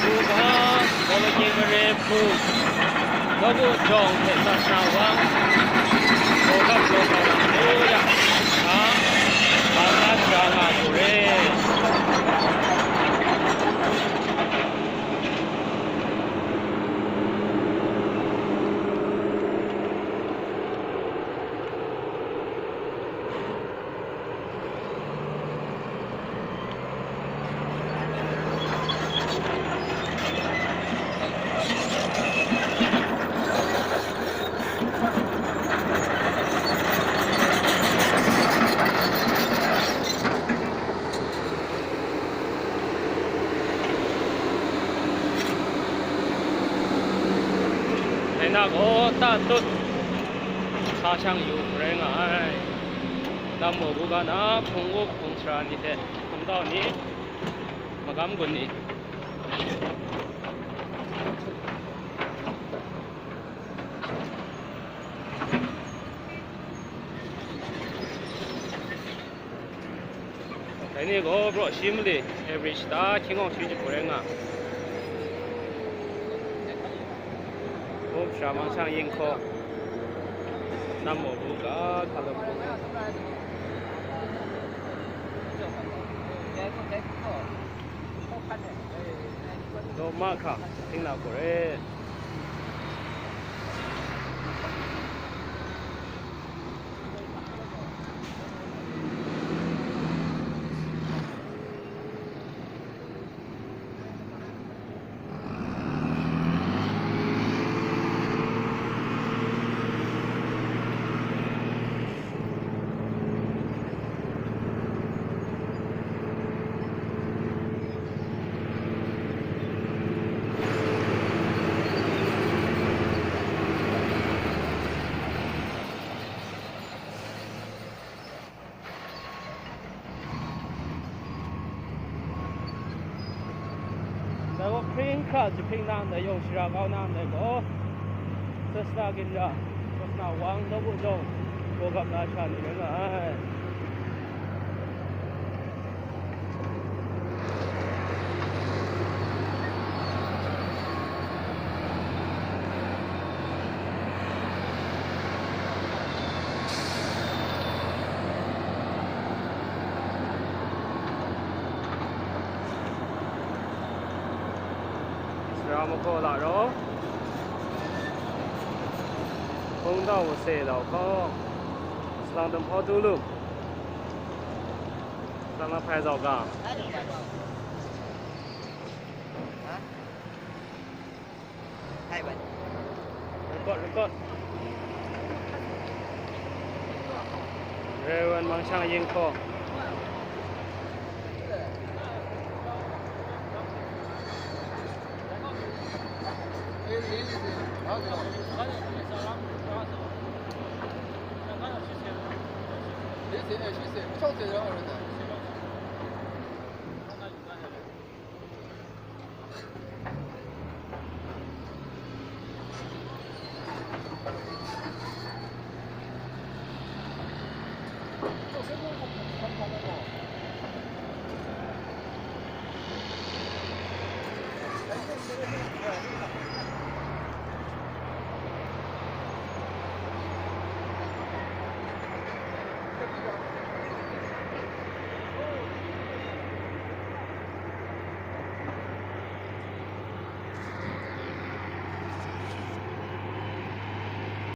buka Bologi Merepu Lagu Jong Tesa Sawang Bokap Lokal Muda Bangat Jangan Kure那个大都사상 유브랭아이 나무 부가나 풍국 풍차니테 함다니 마감군니 ini go bro simli every star 킹ong 시지 브랭아 샤망상 인코 남모부가 칼럼보 노마카 팅나고레 내가 프링카 지핑난데 용시라 가난데 고 스스라긴자 스나 왕도부 좀 고갑나 차니가 먹고 나로 공다고 세다고 상담 포도루 상담拍照가 record Rewan Mangchang Yingko谢谢，上次让我认得。